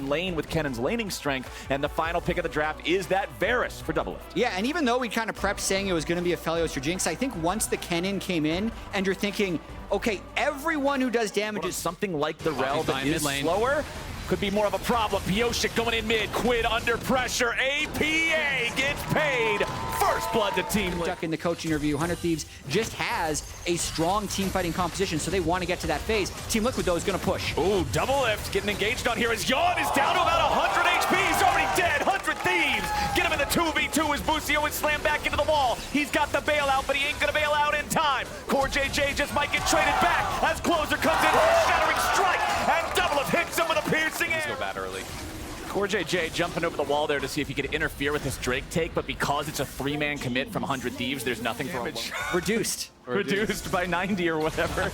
lane with Kennen's laning strength, and the final pick of the draft is that Varus for Doublelift. Yeah, and even though we kind of prepped saying it was going to be a Felios or Jinx, I think once the Kennen came in and you're thinking, okay, everyone who does damage is something like the Rel that is slower, could be more of a problem. Pioshik going in mid, Quid under pressure, APA gets paid. First blood to Team Liquid. In the coach interview, 100 Thieves just has a strong team fighting composition, so they want to get to that phase. Team Liquid, though, is going to push. Ooh, Doublelift getting engaged on here as Yawn is down to about 100 HP. He's already dead. 100 Thieves get him in the 2v2 as Busio is slammed back into the wall. He's got the bailout, but he ain't going to bail out in time. Core JJ just might get traded back as Closer comes in with a shattering strike, and Doublelift hits him with a piercing air. Go bad early. Core JJ jumping over the wall there to see if he could interfere with this Drake take, but because it's a 3-man commit from 100 Thieves, there's nothing for him. Reduced. Reduced by 90 or whatever.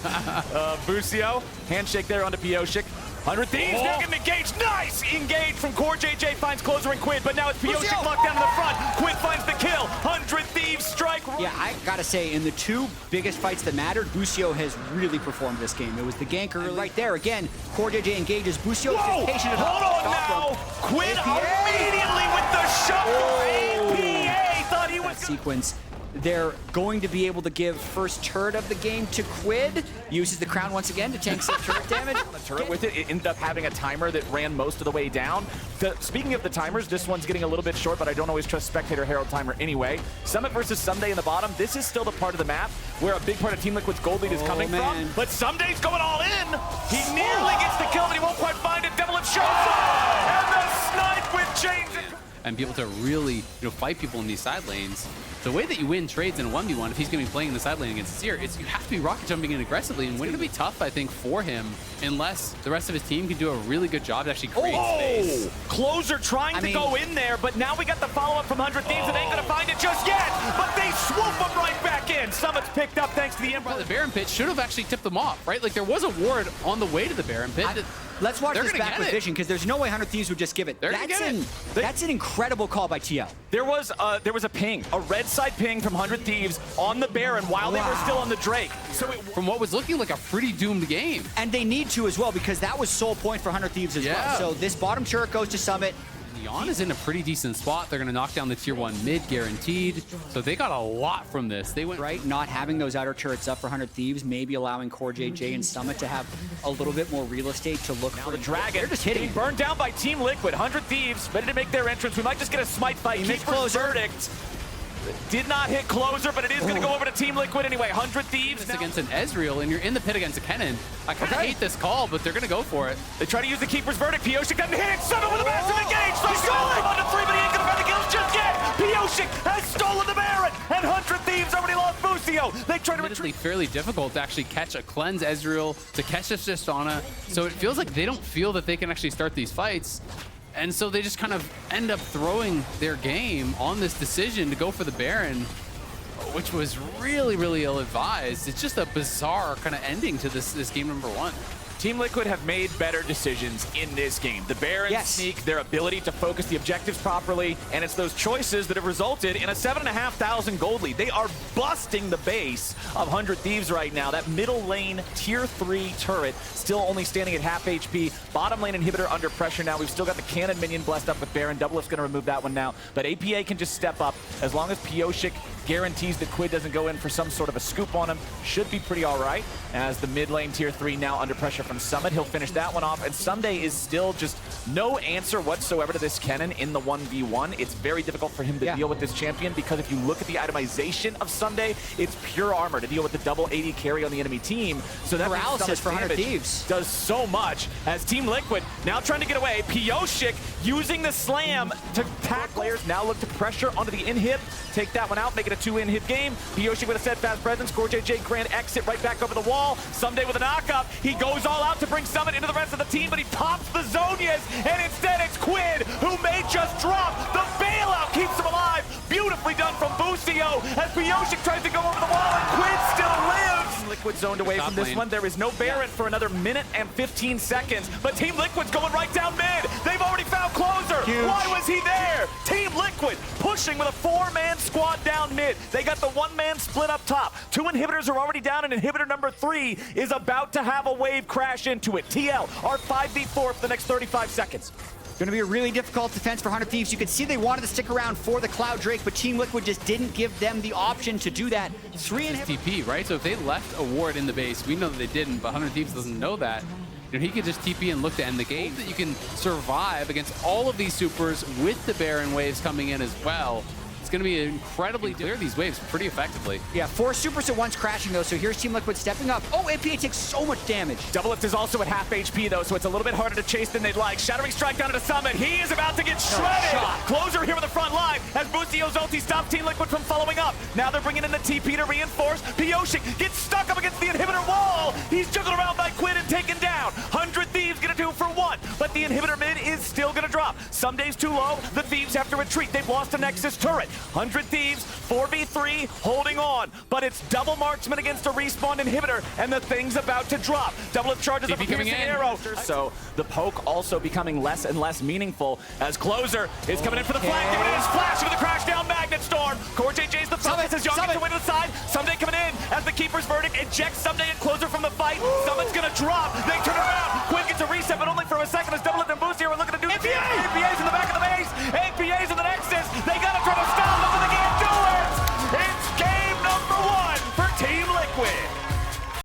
Busio, handshake there onto Pioshik. 100 Thieves now getting engaged. Nice engage from Core JJ, finds Closer and Quid, but now it's Pioshik locked down in the front. Quid finds the kill. 100 Thieves strike. Yeah, I gotta say, in the two biggest fights that mattered, Busio has really performed this game. It was the gank early. Right there, again, Core JJ engages. Busio is patient enough. Hold on now. Quid immediately with the shuffle. APA thought he was sequence. They're going to be able to give first turret of the game to Quid. Uses the crown once again to tank some turret damage. On the turret with it ended up having a timer that ran most of the way down. Speaking of the timers, this one's getting a little bit short, but I don't always trust Spectator Herald timer anyway. Summit versus Someday in the bottom. This is still the part of the map where a big part of Team Liquid's gold lead is coming from. But Someday's going all in. He nearly gets the kill, but he won't quite find it. Doublelift shows up, and the snipe with James. And be able to really, fight people in these side lanes. The way that you win trades in a 1v1, if he's going to be playing in the side lane against Seer, is you have to be rocket jumping in aggressively, and it's going to be tough, I think, for him, unless the rest of his team can do a really good job to actually create space. Closer trying to go in there, but now we got the follow-up from 100 Thieves, and they ain't going to find it just yet, but they swoop him right back in. Summit's picked up thanks to the Emperor. The Baron Pit should have actually tipped them off, right? Like, there was a ward on the way to the Baron Pit. Let's watch this back with vision, because there's no way 100 Thieves would just give it. That's an incredible call by TL. There was a ping, a red side ping from 100 Thieves on the Baron while they were still on the Drake. So from what was looking like a pretty doomed game. And they need to as well, because that was sole point for 100 Thieves as well. So this bottom turret goes to Summit. Yawn is in a pretty decent spot. They're going to knock down the tier 1 mid guaranteed. So they got a lot from this. They went right, not having those outer turrets up for 100 Thieves, maybe allowing Core JJ and Summit to have a little bit more real estate to look for. The Dragon, they're just hitting. Burned down by Team Liquid. 100 Thieves ready to make their entrance. We might just get a smite fight. Keeper's verdict. Did not hit Closer, but it is going to go over to Team Liquid anyway. 100 Thieves against an Ezreal, and you're in the pit against a Kennen. I kind of hate this call, but they're going to go for it. They try to use the Keeper's verdict. Pioshik doesn't hit. Summit with a massive engage. They stole it. 1-3, but he ain't going to find the kills just yet. Pioshik has stolen the Baron, and 100 Thieves already lost Busio. They try to retreat. Fairly difficult to actually catch a cleanse Ezreal, to catch a Tristana. So it feels like they don't feel that they can actually start these fights. And so they just kind of end up throwing their game on this decision to go for the Baron, which was really, really ill-advised. It's just a bizarre kind of ending to this game number 1. Team Liquid have made better decisions in this game. The Baron sneak, their ability to focus the objectives properly, and it's those choices that have resulted in a 7,500 gold lead. They are busting the base of 100 Thieves right now. That middle lane tier 3 turret still only standing at half HP. Bottom lane inhibitor under pressure now. We've still got the cannon minion blessed up with Baron. Doublelift's going to remove that one now. But APA can just step up. As long as Pioshik guarantees that Quid doesn't go in for some sort of a scoop on him, should be pretty all right. As the mid lane tier 3 now under pressure from Summit, he'll finish that one off. And Someday is still just no answer whatsoever to this Kennen in the 1v1. It's very difficult for him to deal with this champion, because if you look at the itemization of Someday, it's pure armor to deal with the double 80 carry on the enemy team. So that paralysis for 100 Thieves does so much. As Team Liquid now trying to get away. Pioshik using the slam to tackle. Players now look to pressure onto the inhib, take that one out, make it a 2-inhib game. Pioshik with a steadfast presence. Core JJ grand exit right back over the wall. Someday with a knockup. He goes all out to bring Summit into the rest of the team, but he pops the Zonias, and instead it's Quid, who may just drop. The bailout keeps him alive. Beautifully done from Busio as Pioshik tries to go over the wall, and Quid still lives. Liquid zoned away from this one. There is no Baron for another minute and 15 seconds, but Team Liquid's going right down mid. They've already found Closer. Why was he there? Team Liquid pushing with a 4-man squad down mid. They got the 1-man split up top. 2 inhibitors are already down, and inhibitor number 3 is about to have a wave crash into it. TL, our 5v4 for the next 35 seconds. Going to be a really difficult defense for 100 Thieves. You could see they wanted to stick around for the Cloud Drake, but Team Liquid just didn't give them the option to do that. 3 and TP, right? So if they left a ward in the base, we know that they didn't, but 100 Thieves doesn't know that. You know, he could just TP and look to end the game. That you can survive against all of these supers with the Baron waves coming in as well. It's going to be incredibly clear these waves pretty effectively. Yeah, 4 supers at once crashing though, so here's Team Liquid stepping up. Oh, APA takes so much damage. Doublelift is also at half HP though, so it's a little bit harder to chase than they'd like. Shattering Strike down to the summit. He is about to get shredded. Closer here with the front line as Boostio's ulti stops Team Liquid from following up. Now they're bringing in the TP to reinforce. Pioshik gets stuck up against the inhibitor wall. He's juggled around by Quinn and taken down. 100 Thieves gonna do for 1, but the inhibitor mid is still gonna drop. Some days too low, the Thieves have to retreat. They've lost a Nexus turret. 100 Thieves 4v3 holding on, but it's double marksman against a respawn inhibitor, and the thing's about to drop. Doublelift charges up a piercing arrow. So the poke also becoming less and less meaningful as Closer is coming in for the flag. Giving it his flash into the crash down Magnet Storm. Core JJ's the focus as Young gets away to the side. Someday coming in as the Keeper's verdict ejects Someday and Closer from the fight. Summit's gonna drop. They turn around. Quinn gets a reset, but only for a second as Doublelift and